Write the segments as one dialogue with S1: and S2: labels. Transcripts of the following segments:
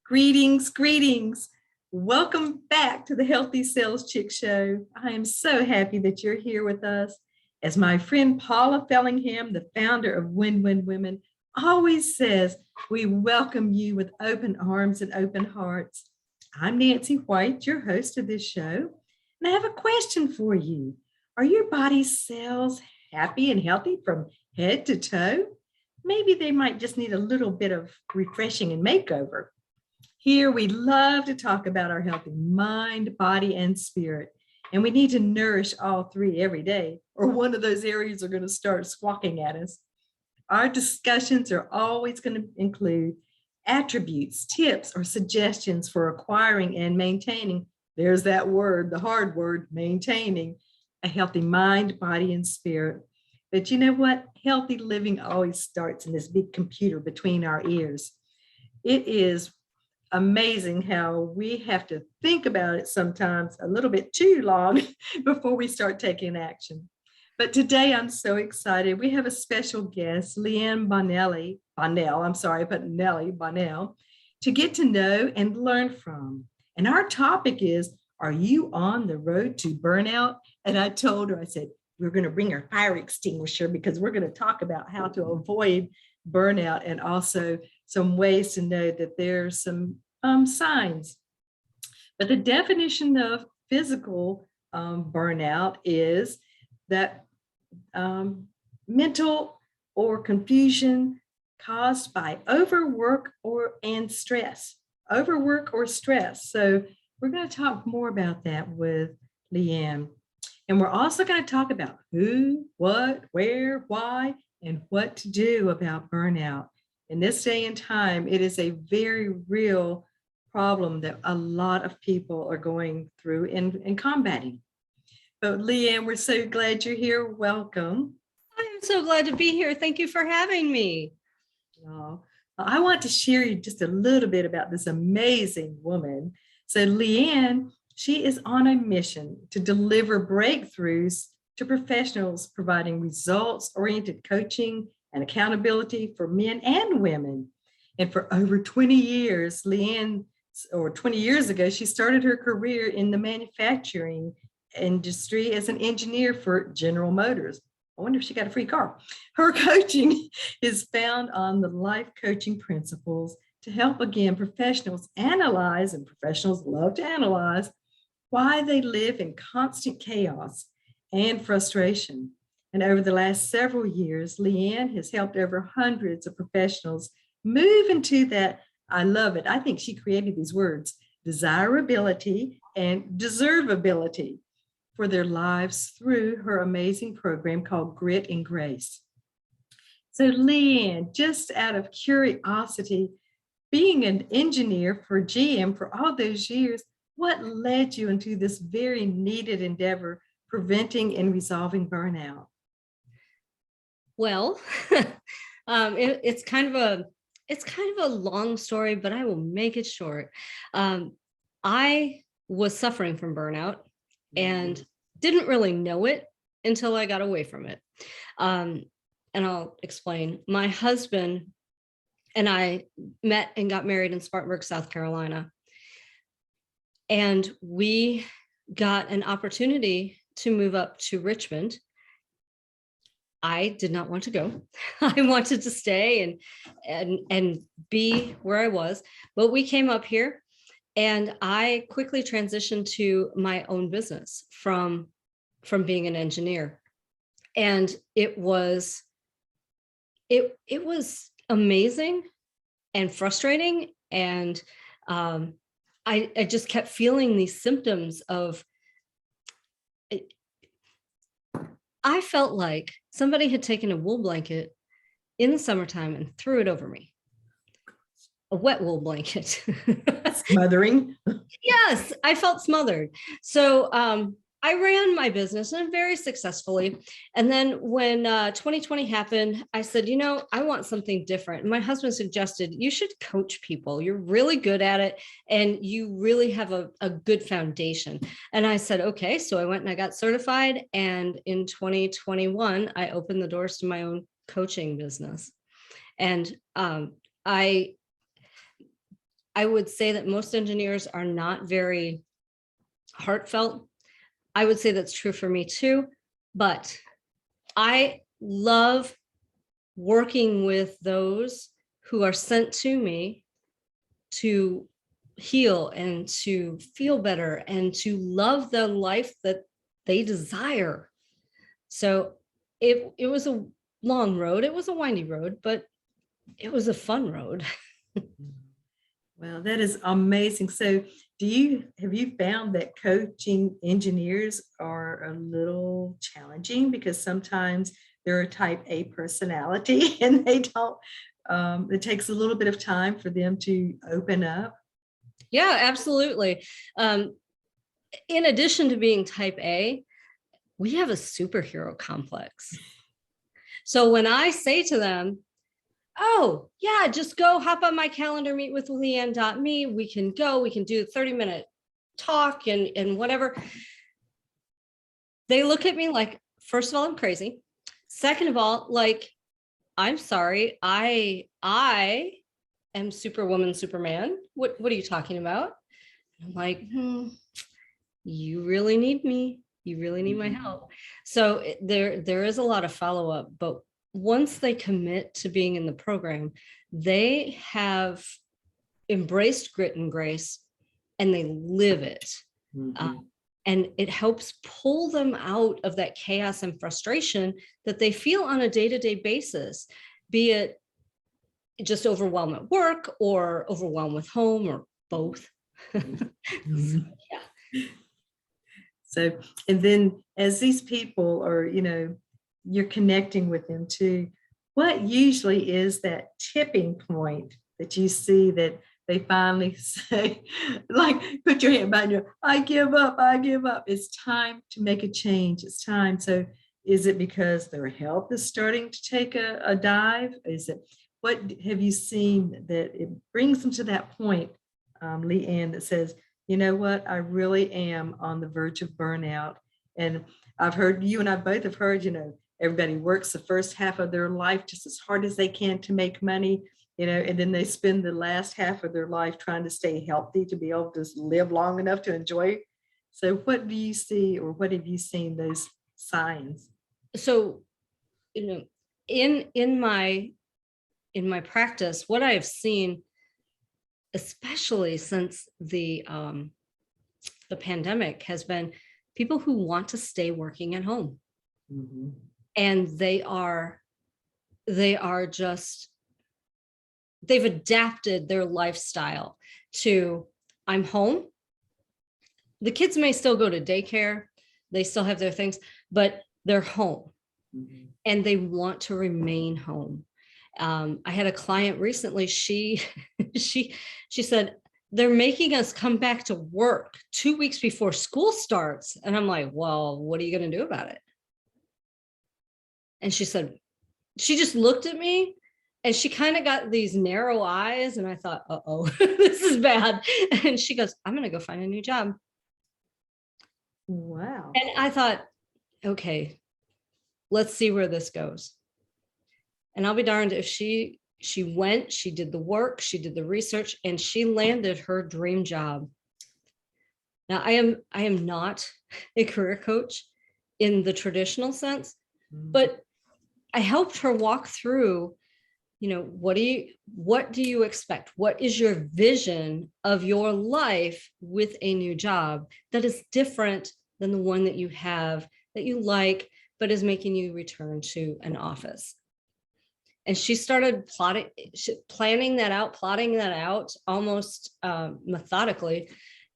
S1: Greetings, greetings. Welcome back to the Healthy Sales Chick Show. I am so happy that you're here with us. As my friend Paula Fellingham, the founder of Win-Win Women, always says, we welcome you with open arms and open hearts. I'm Nancy White, your host of this show, and I have a question for you. Are your body cells happy and healthy from head to toe? Maybe they might just need a little bit of refreshing and makeover. Here, we love to talk about our healthy mind, body, and spirit. And we need to nourish all three every day, or one of those areas are going to start squawking at us. Our discussions are always going to include attributes, tips, or suggestions for acquiring and maintaining, there's that word, the hard word, maintaining a healthy mind, body, and spirit. But you know what? Healthy living always starts in this big computer between our ears. It is amazing how we have to think about it sometimes a little bit too long before we start taking action. But today I'm so excited. We have a special guest, Leanne Bonnell, to get to know and learn from. And our topic is, are you on the road to burnout? And I told her, I said, we're going to bring our fire extinguisher because we're going to talk about how to avoid burnout and also some ways to know that there's some signs. But the definition of physical burnout is that mental or confusion caused by overwork and stress. Overwork or stress. So we're going to talk more about that with Leanne. And we're also going to talk about who, what, where, why, and what to do about burnout. In this day and time, it is a very real problem that a lot of people are going through and combating. But Leanne, we're so glad you're here. Welcome.
S2: I'm so glad to be here. Thank you for having me.
S1: I want to share you just a little bit about this amazing woman. So Leanne, she is on a mission to deliver breakthroughs to professionals providing results-oriented coaching and accountability for men and women. And for over 20 years, Leanne, or 20 years ago, she started her career in the manufacturing industry as an engineer for General Motors. I wonder if she got a free car. Her coaching is found on the life coaching principles to help, again, professionals analyze, and professionals love to analyze, why they live in constant chaos and frustration. And over the last several years, Leanne has helped over hundreds of professionals move into that, I love it, I think she created these words, desirability and deservability for their lives through her amazing program called Grit and Grace. So Leanne, just out of curiosity, being an engineer for GM for all those years, what led you into this very needed endeavor, preventing and resolving burnout?
S2: Well, it's kind of a long story, but I will make it short. I was suffering from burnout and didn't really know it until I got away from it. And I'll explain. My husband and I met and got married in Spartanburg, South Carolina. And we got an opportunity to move up to Richmond. I did not want to go. I wanted to stay and be where I was, but we came up here and I quickly transitioned to my own business from being an engineer. And it was amazing and frustrating. And I just kept feeling these symptoms of, I felt like somebody had taken a wool blanket in the summertime and threw it over me. A wet wool blanket.
S1: Smothering.
S2: Yes, I felt smothered. So I ran my business and very successfully. And then when 2020 happened, I said, I want something different. And my husband suggested, you should coach people. You're really good at it. And you really have a good foundation. And I said, okay. So I went and I got certified. And in 2021, I opened the doors to my own coaching business. And I would say that most engineers are not very heartfelt. I would say that's true for me too, but I love working with those who are sent to me to heal and to feel better and to love the life that they desire. So it was a long road. It was a windy road, but it was a fun road.
S1: Well, that is amazing. So have you found that coaching engineers are a little challenging because sometimes they're a type A personality and they don't, it takes a little bit of time for them to open up?
S2: Yeah, absolutely. In addition to being type A, we have a superhero complex. So when I say to them, oh, yeah, just go hop on my calendar, meet with Leanne.me. We can go, we can do a 30-minute talk and whatever. They look at me like, first of all, I'm crazy. Second of all, like, I'm sorry, I am Superwoman, Superman. What are you talking about? I'm like, you really need me. You really need my help. So there is a lot of follow-up, but once they commit to being in the program, they have embraced grit and grace and they live it. And it helps pull them out of that chaos and frustration that they feel on a day-to-day basis, be it just overwhelmed at work or overwhelmed with home or both. Yeah.
S1: So, and then as these people are, you're connecting with them too, what usually is that tipping point that you see that they finally say, like, put your hand behind you, I give up, I give up. It's time to make a change. It's time. So is it because their health is starting to take a dive? Is it, what have you seen that it brings them to that point, Leanne, that says, you know what, I really am on the verge of burnout? And I've heard, you and I both have heard, everybody works the first half of their life just as hard as they can to make money, and then they spend the last half of their life trying to stay healthy to be able to live long enough to enjoy. So what do you see, or what have you seen those signs?
S2: So, in my practice, what I have seen, especially since the pandemic, has been people who want to stay working at home. And they've adapted their lifestyle to, I'm home. The kids may still go to daycare, they still have their things, but they're home and they want to remain home. I had a client recently, she said, they're making us come back to work 2 weeks before school starts. And I'm like, well, what are you going to do about it? And she said, she just looked at me and she kind of got these narrow eyes. And I thought, uh-oh, this is bad. And she goes, I'm going to go find a new job.
S1: Wow.
S2: And I thought, okay, let's see where this goes. And I'll be darned if she went, she did the work, she did the research, and she landed her dream job. Now, I am not a career coach in the traditional sense, but I helped her walk through, what do you expect? What is your vision of your life with a new job that is different than the one that you have, that you like, but is making you return to an office? And she started plotting that out almost methodically.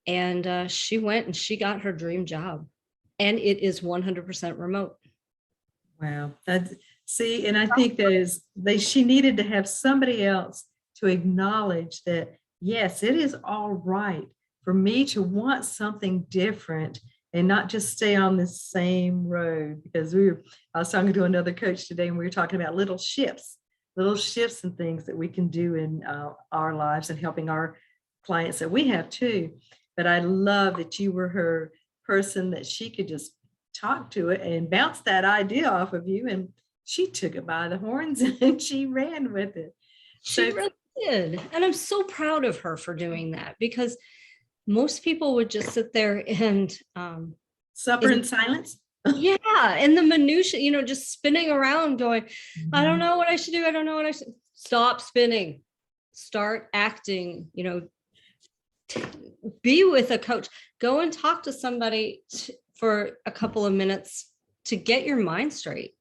S2: And she went and she got her dream job. And it is 100% remote.
S1: Wow. See, and I think she needed to have somebody else to acknowledge that, yes, it is all right for me to want something different and not just stay on the same road. Because I was talking to another coach today and we were talking about little shifts and things that we can do in our lives and helping our clients that we have too. But I love that you were her person that she could just talk to it and bounce that idea off of you. And she took it by the horns and she ran with it.
S2: She really did. And I'm so proud of her for doing that, because most people would just sit there and
S1: Suffer in silence.
S2: yeah, in the minutia, just spinning around going, I don't
S1: Mhm.
S2: know what I should do. I don't know what I should. Stop spinning. Start acting, be with a coach. Go and talk to somebody for a couple of minutes to get your mind straight.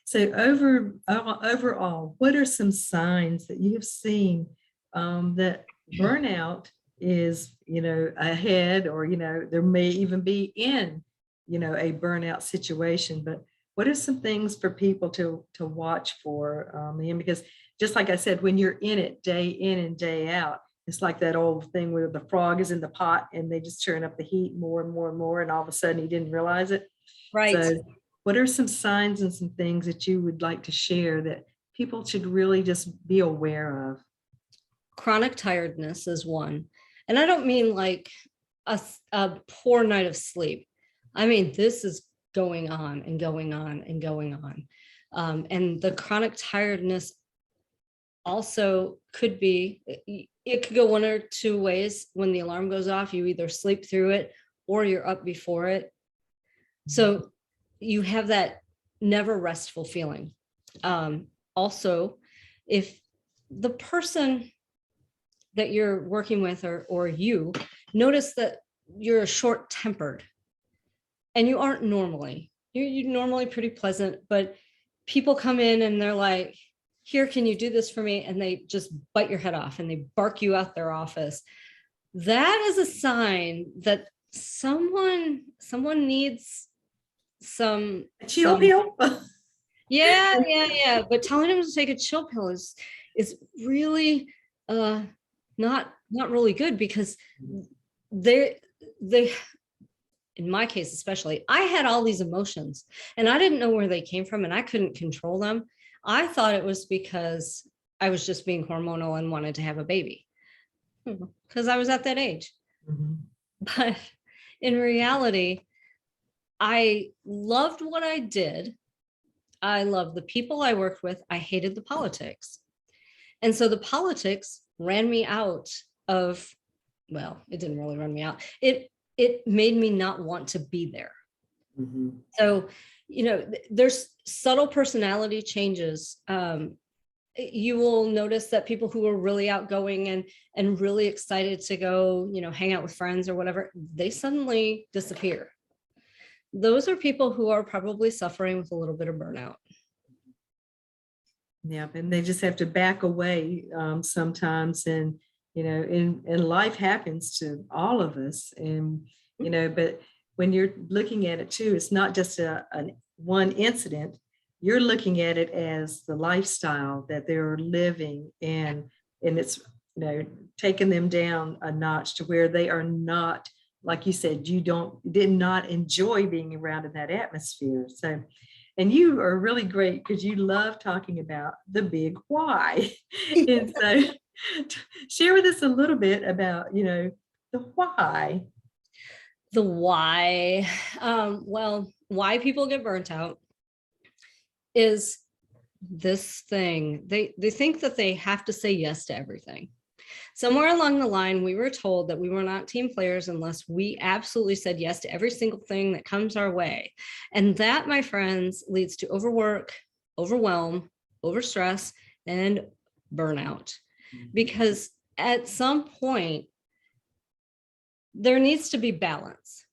S1: So, overall, what are some signs that you have seen that burnout is, ahead, or, there may even be in, a burnout situation? But what are some things for people to watch for? And because just like I said, when you're in it day in and day out, it's like that old thing where the frog is in the pot and they just turn up the heat more and more and more, and all of a sudden you didn't realize it.
S2: Right.
S1: So what are some signs and some things that you would like to share that people should really just be aware of?
S2: Chronic tiredness is one. And I don't mean like a poor night of sleep. I mean, this is going on and going on and going on. And the chronic tiredness also could be, it could go one or two ways. When the alarm goes off, you either sleep through it or you're up before it. So you have that never restful feeling. Also, if the person that you're working with or you notice that you're short tempered, and you aren't normally, you're normally pretty pleasant, but people come in and they're like, here, can you do this for me? And they just bite your head off and they bark you out their office. That is a sign that someone needs some
S1: Chill pill.
S2: yeah. But telling them to take a chill pill is really not really good, because they in my case especially, I had all these emotions and I didn't know where they came from and I couldn't control them. I thought it was because I was just being hormonal and wanted to have a baby because I was at that age.
S1: Mm-hmm.
S2: But in reality, I loved what I did. I loved the people I worked with. I hated the politics. And so the politics ran me out of, well, it didn't really run me out. It made me not want to be there. Mm-hmm. So, there's subtle personality changes. You will notice that people who are really outgoing and really excited to go, hang out with friends or whatever, they suddenly disappear. Those are people who are probably suffering with a little bit of burnout.
S1: Yeah, and they just have to back away sometimes, and and life happens to all of us, and but when you're looking at it too, it's not just a one incident. You're looking at it as the lifestyle that they're living, and it's taking them down a notch to where they are not, like you said, did not enjoy being around in that atmosphere. So, and you are really great because you love talking about the big why. And so share with us a little bit about, the why.
S2: The why. Well, why people get burnt out is this thing. They think that they have to say yes to everything. Somewhere along the line, we were told that we were not team players unless we absolutely said yes to every single thing that comes our way. And that, my friends, leads to overwork, overwhelm, overstress, and burnout. Because at some point, there needs to be balance.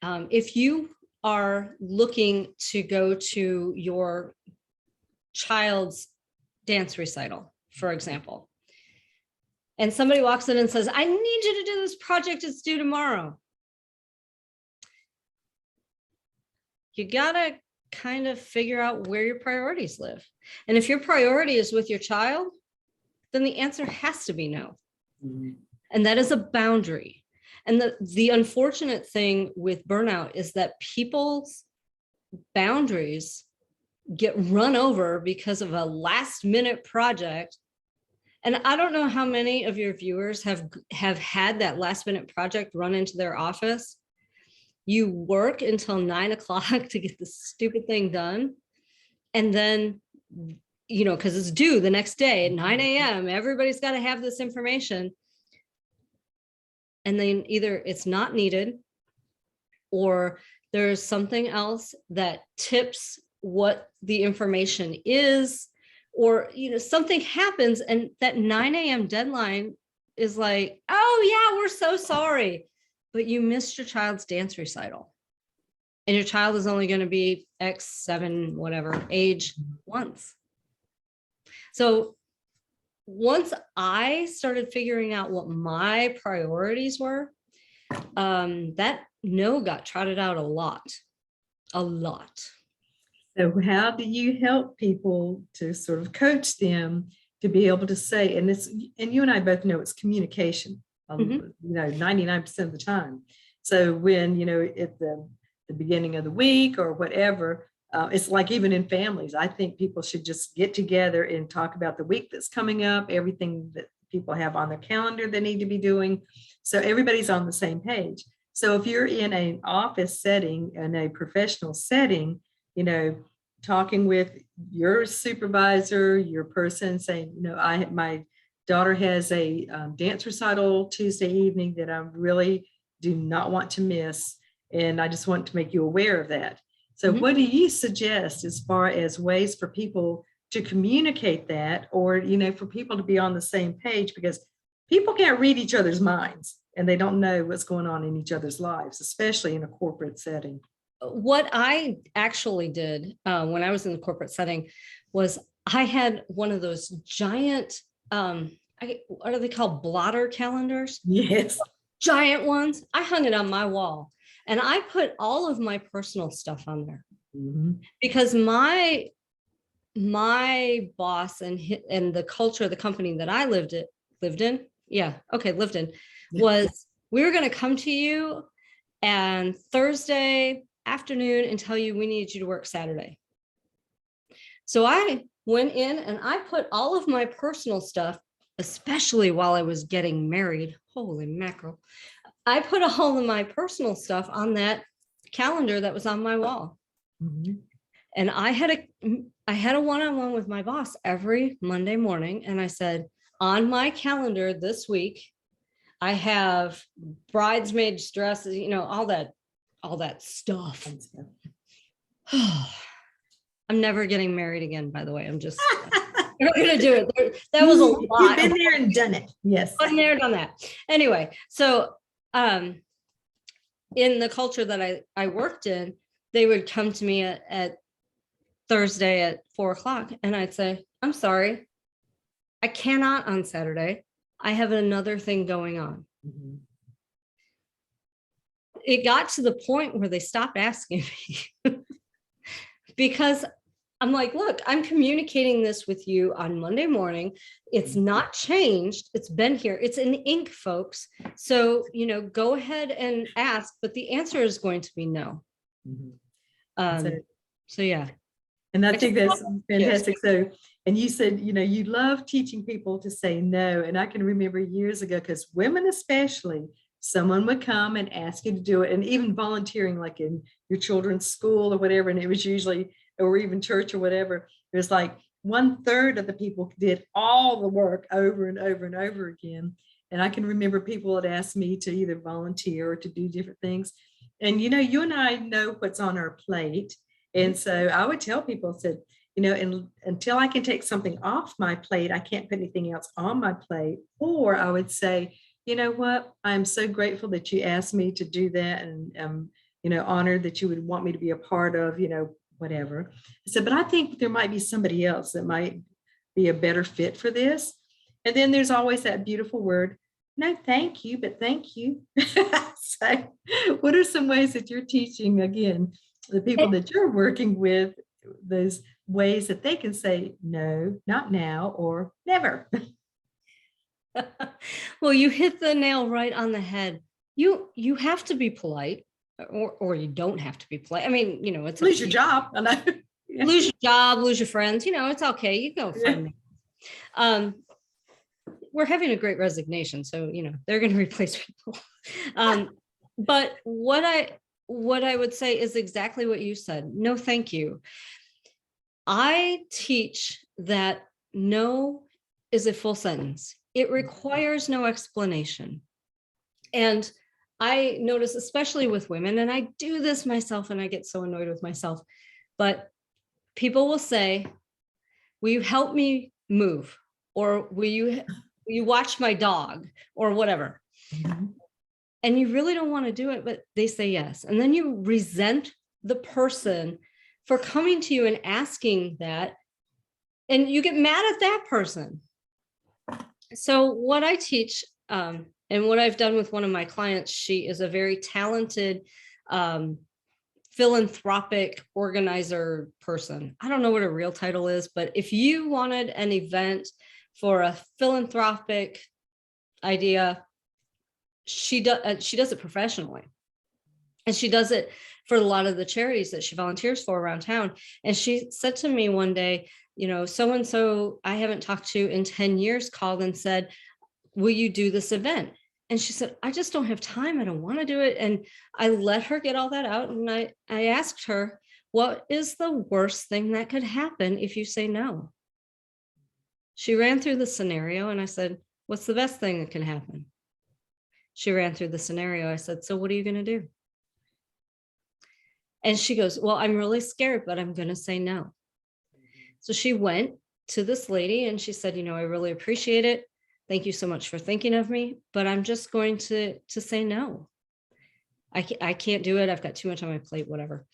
S2: If you are looking to go to your child's dance recital, for example, and somebody walks in and says, I need you to do this project, it's due tomorrow. You gotta kind of figure out where your priorities live. And if your priority is with your child, then the answer has to be no. Mm-hmm. And that is a boundary. And the unfortunate thing with burnout is that people's boundaries get run over because of a last minute project. And I don't know how many of your viewers have had that last minute project run into their office. You work until 9 o'clock to get this stupid thing done. And then because it's due the next day at 9 a.m. Everybody's got to have this information. And then either it's not needed, or there's something else that tips what the information is, or something happens, and that 9 a.m. deadline is like, oh yeah, we're so sorry, but you missed your child's dance recital, and your child is only going to be X7 whatever age once. So once I started figuring out what my priorities were, that no got trotted out a lot.
S1: So how do you help people to sort of coach them to be able to say, and you and I both know it's communication, 99% of the time. So when, at the beginning of the week or whatever, it's like even in families, I think people should just get together and talk about the week that's coming up, everything that people have on their calendar they need to be doing. So everybody's on the same page. So if you're in an office setting, in a professional setting, talking with your supervisor, your person, saying, my daughter has a dance recital Tuesday evening that I really do not want to miss. And I just want to make you aware of that. So what do you suggest as far as ways for people to communicate that, or, for people to be on the same page, because people can't read each other's minds and they don't know what's going on in each other's lives, especially in a corporate setting.
S2: What I actually did when I was in the corporate setting was I had one of those giant, what are they called? Blotter calendars?
S1: Yes.
S2: Giant ones. I hung it on my wall, and I put all of my personal stuff on there because my boss and the culture of the company that I lived in was, we were going to come to you and Thursday afternoon and tell you we needed you to work Saturday. So I went in and I put all of my personal stuff, especially while I was getting married. Holy mackerel. I put all of my personal stuff on that calendar that was on my wall. And I had a one-on-one with my boss every Monday morning. And I said, on my calendar this week, I have bridesmaids dresses, all that stuff. I'm never getting married again, by the way. I'm just we're gonna do it. That was a lot.
S1: You've been there and done it. Yes.
S2: Been there, done that. Anyway, so in the culture that I worked in, they would come to me at Thursday at 4:00, and I'd say, I'm sorry, I cannot on Saturday. I have another thing going on. It got to the point where they stopped asking me because I'm like, look, I'm communicating this with you on Monday morning. It's not changed. It's been here. It's in ink, folks. So, go ahead and ask, but the answer is going to be no. So yeah.
S1: And I think that's fantastic. So, and you said, you love teaching people to say no. And I can remember years ago, because women especially, someone would come and ask you to do it, and even volunteering, like in your children's school or whatever. And it was usually, or even church or whatever, it was like 1/3 of the people did all the work over and over and over again. And I can remember people would ask me to either volunteer or to do different things. And, you and I know what's on our plate. And so I would tell people, said, and until I can take something off my plate, I can't put anything else on my plate. Or I would say, you know what, I'm so grateful that you asked me to do that, and I'm, honored that you would want me to be a part of, whatever. I said, but I think there might be somebody else that might be a better fit for this. And then there's always that beautiful word, no, thank you, but thank you. So what are some ways that you're teaching, again, the people that you're working with, those ways that they can say no, not now, or never?
S2: Well, you hit the nail right on the head. You have to be polite, or you don't have to be polite. I mean, it's
S1: lose your job. I know. Yeah.
S2: Lose your job, lose your friends. It's okay. You go find me. We're having a great resignation, so they're going to replace people. But what I would say is exactly what you said. No, thank you. I teach that no is a full sentence. It requires no explanation. And I notice, especially with women, and I do this myself and I get so annoyed with myself, but people will say, will you help me move? Or will you watch my dog or whatever?
S1: Mhm.
S2: And you really don't want to do it, but they say yes. And then you resent the person for coming to you and asking that. And you get mad at that person. So what I teach, and what I've done with one of my clients, she is a very talented philanthropic organizer person. I don't know what a real title is, but if you wanted an event for a philanthropic idea, she does it professionally. And she does it for a lot of the charities that she volunteers for around town. And she said to me one day, so-and-so I haven't talked to in 10 years called and said, will you do this event? And she said, I just don't have time. I don't want to do it. And I let her get all that out. And I asked her, what is the worst thing that could happen if you say no? She ran through the scenario and I said, what's the best thing that can happen? She ran through the scenario. I said, so what are you going to do? And she goes, well, I'm really scared, but I'm going to say no. So she went to this lady and she said, I really appreciate it. Thank you so much for thinking of me, but I'm just going to say no. I can't do it. I've got too much on my plate, whatever.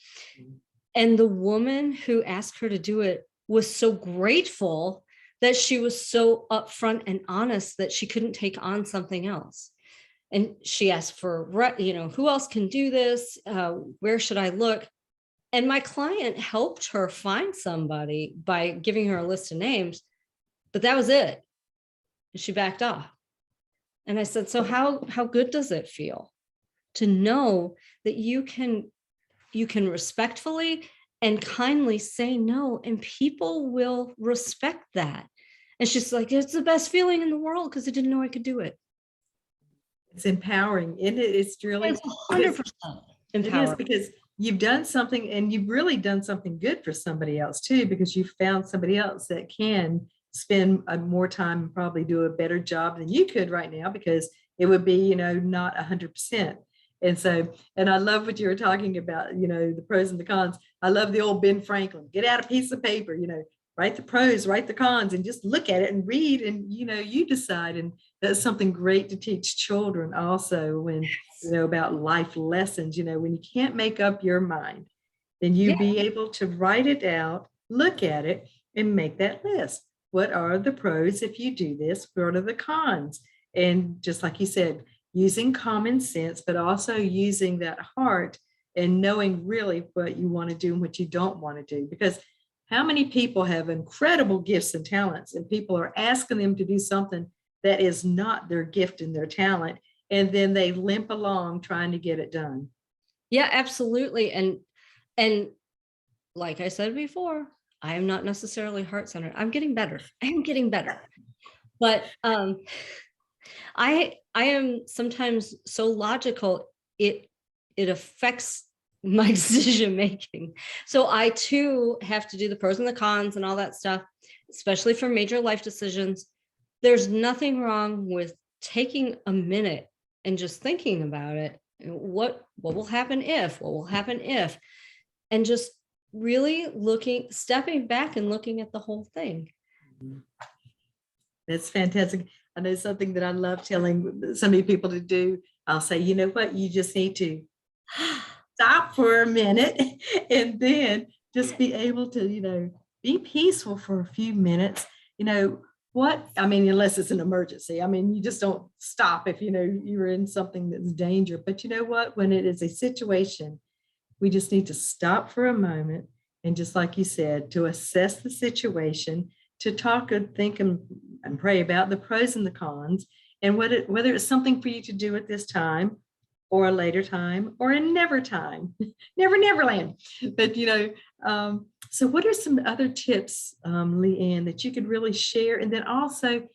S2: And the woman who asked her to do it was so grateful that she was so upfront and honest that she couldn't take on something else. And she asked for, who else can do this? Where should I look? And my client helped her find somebody by giving her a list of names, but that was it. She backed off. And I said, so how good does it feel to know that you can respectfully and kindly say no, and people will respect that? And she's like, it's the best feeling in the world because I didn't know I could do it.
S1: It's empowering. It's really,
S2: It's 100% empowering.
S1: it is, because you've done something, and you've really done something good for somebody else too, because you found somebody else that can spend more time and probably do a better job than you could right now, because it would be, not 100%. And so, and I love what you were talking about, the pros and the cons. I love the old Ben Franklin, get out a piece of paper, write the pros, write the cons, and just look at it and read, and, you decide. And that's something great to teach children also, when, about life lessons, when you can't make up your mind, then you be able to write it out, look at it, and make that list. What are the pros if you do this? What are the cons? And just like you said, using common sense, but also using that heart and knowing really what you want to do and what you don't want to do. Because how many people have incredible gifts and talents, and people are asking them to do something that is not their gift and their talent, and then they limp along trying to get it done.
S2: Yeah, absolutely. And like I said before, I am not necessarily heart-centered. I'm getting better. I am getting better. But I am sometimes so logical, it affects my decision making. So I too have to do the pros and the cons and all that stuff, especially for major life decisions. There's nothing wrong with taking a minute and just thinking about it. What will happen if? What will happen if? And just really stepping back and looking at the whole thing.
S1: That's fantastic. I know something that I love telling so many people to do. I'll say, you know what, you just need to stop for a minute and then just be able to, be peaceful for a few minutes. Unless it's an emergency. You just don't stop if, you're in something that's danger. But you know what, when it is a situation, we just need to stop for a moment. And just like you said, to assess the situation, to talk and think and pray about the pros and the cons, and whether it's something for you to do at this time or a later time or a never time, neverland. But, so what are some other tips, Leanne, that you could really share? And then also,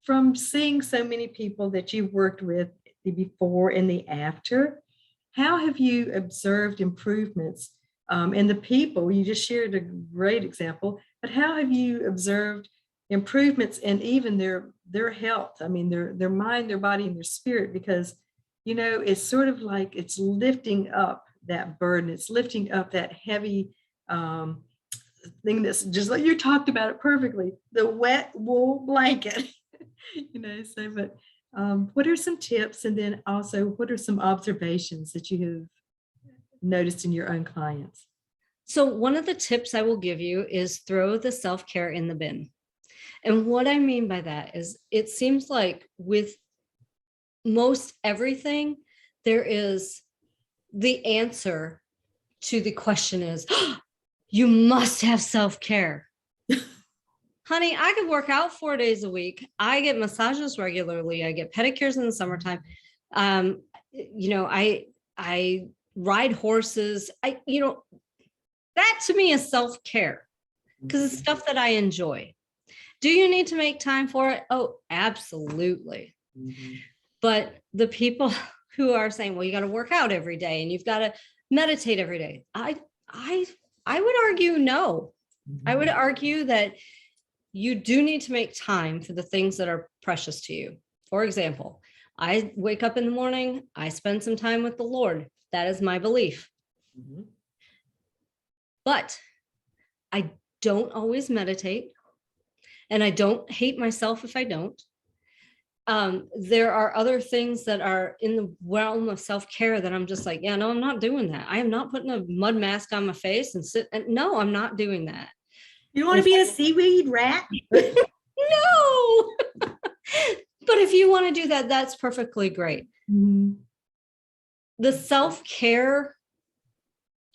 S1: from seeing so many people that you've worked with, the before and the after, how have you observed improvements in the people? You just shared a great example but how have you observed improvements in even their health? I mean, their mind, their body, and their spirit, because it's sort of like it's lifting up that burden. It's lifting up that heavy thing that's just like you talked about it perfectly, the wet wool blanket. So but what are some tips, and then also what are some observations that you have noticed in your own clients?
S2: So one of the tips I will give you is throw the self-care in the bin. And what I mean by that is it seems like with most everything, there is the answer to the question is, you must have self-care. Honey, I could work out 4 days a week. I get massages regularly. I get pedicures in the summertime. I ride horses. That to me is self-care because it's stuff that I enjoy. Do you need to make time for it? Oh, absolutely. Mm-hmm. But the people who are saying, well, you got to work out every day and you've got to meditate every day. I would argue no. Mm-hmm. I would argue that you do need to make time for the things that are precious to you. For example, I wake up in the morning, I spend some time with the Lord. That is my belief. Mm-hmm. But I don't always meditate, and I don't hate myself if I don't. There are other things that are in the realm of self-care that I'm just like, yeah, no, I'm not doing that. I am not putting a mud mask on my face and no, I'm not doing that.
S1: You want to be a seaweed rat?
S2: No. But if you want to do that, that's perfectly great. Mm-hmm. The self-care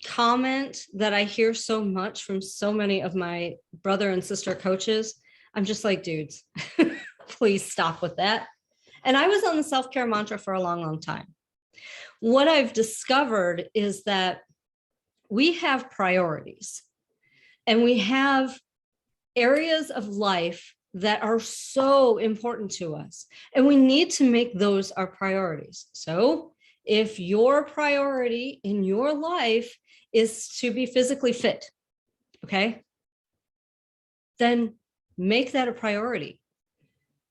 S2: comment that I hear so much from so many of my brother and sister coaches, I'm just like, dudes, please stop with that. And I was on the self-care mantra for a long, long time. What I've discovered is that we have priorities and we have areas of life that are so important to us, and we need to make those our priorities. So if your priority in your life is to be physically fit, okay, then make that a priority.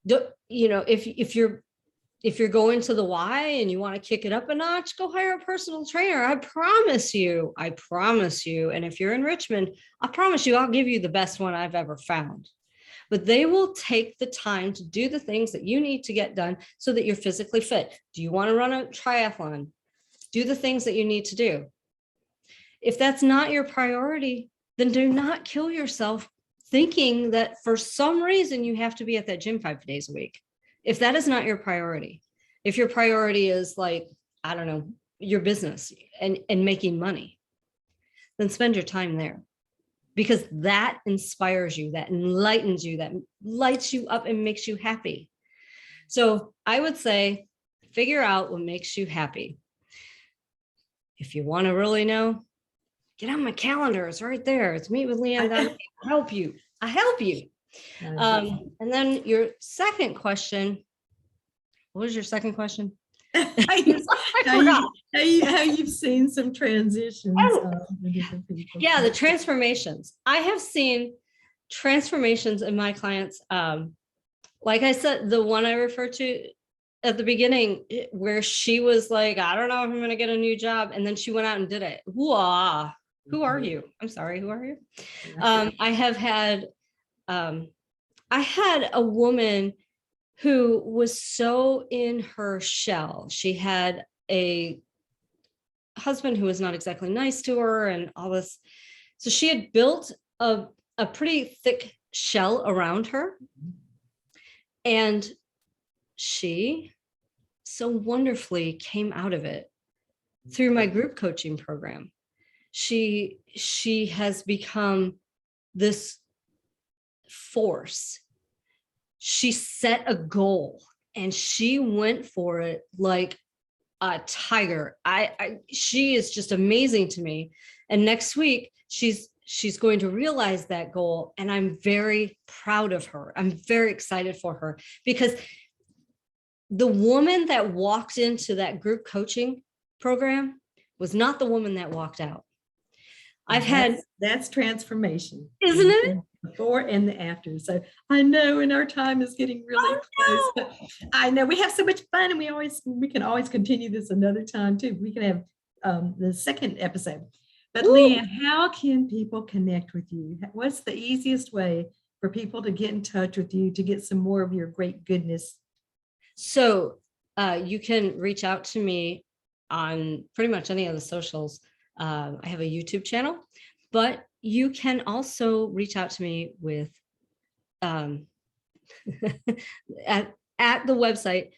S2: If you're going to the Y and you want to kick it up a notch, go hire a personal trainer. I promise you. And if you're in Richmond, I promise you, I'll give you the best one I've ever found. But they will take the time to do the things that you need to get done so that you're physically fit. Do you want to run a triathlon? Do the things that you need to do. If that's not your priority, then do not kill yourself thinking that for some reason you have to be at that gym 5 days a week. If that is not your priority, if your priority is like, I don't know, your business and making money, then spend your time there, because that inspires you, that enlightens you, that lights you up and makes you happy. So I would say, figure out what makes you happy. If you want to really know, get on my calendar. It's right there. It's Meet with Leanne. I help you. And then your second question, what was your second question?
S1: How you've seen some transitions.
S2: Yeah, the transformations. I have seen transformations in my clients. Like I said, the one I referred to at the beginning, where she was like, I don't know if I'm going to get a new job. And then she went out and did it. Whoa. Who are you? I'm sorry. Who are you? I had a woman who was so in her shell. She had a husband who was not exactly nice to her and all this. So she had built a pretty thick shell around her. And she so wonderfully came out of it through my group coaching program. She has become this force. She set a goal and she went for it like a tiger. She is just amazing to me. And next week she's going to realize that goal. And I'm very proud of her. I'm very excited for her, because the woman that walked into that group coaching program was not the woman that walked out.
S1: That's transformation,
S2: isn't it?
S1: before and the after. So I know, and our time is getting really close,
S2: no.
S1: but I know we have so much fun, and we can always continue this another time too. We can have the second episode. But
S2: Woo.
S1: Leanne, how can people connect with you? What's the easiest way for people to get in touch with you to get some more of your great goodness?
S2: So you can reach out to me on pretty much any of the socials. I have a YouTube channel, but you can also reach out to me with at the website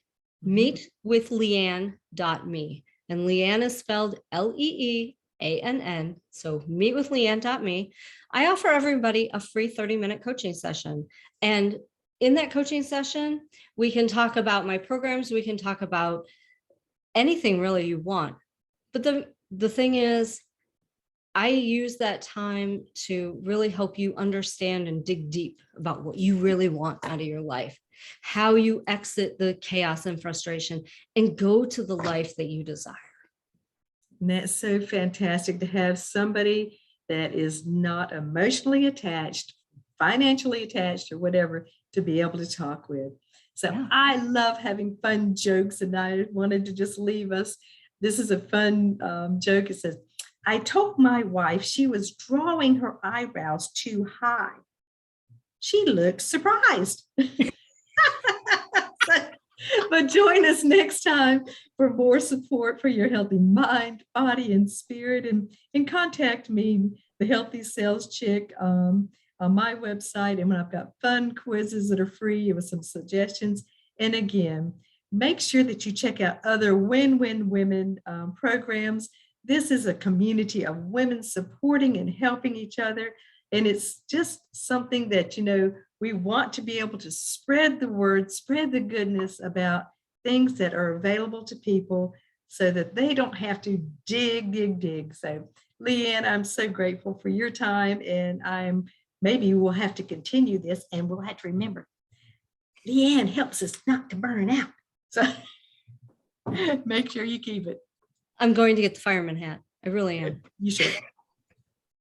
S2: meetwithleanne.me, and Leanne is spelled Leeann. So meetwithleanne.me. I offer everybody a free 30-minute coaching session, and in that coaching session, we can talk about my programs. We can talk about anything really you want. But the thing is, I use that time to really help you understand and dig deep about what you really want out of your life, how you exit the chaos and frustration and go to the life that you desire.
S1: And that's so fantastic to have somebody that is not emotionally attached, financially attached, or whatever, to be able to talk with. So yeah. I love having fun jokes, and I wanted to just leave us. This is a fun joke. It says, I told my wife she was drawing her eyebrows too high. She looked surprised. But join us next time for more support for your healthy mind, body, and spirit. And contact me, the Healthy Sales Chick, on my website. And when I've got fun quizzes that are free with some suggestions. And again, make sure that you check out other Win-Win Women programs. This is a community of women supporting and helping each other. And it's just something that, we want to be able to spread the word, spread the goodness about things that are available to people so that they don't have to dig. So Leanne, I'm so grateful for your time, and maybe we'll have to continue this, and we'll have to remember Leanne helps us not to burn out. So make sure you keep it.
S2: I'm going to get the fireman hat. I really am.
S1: You should.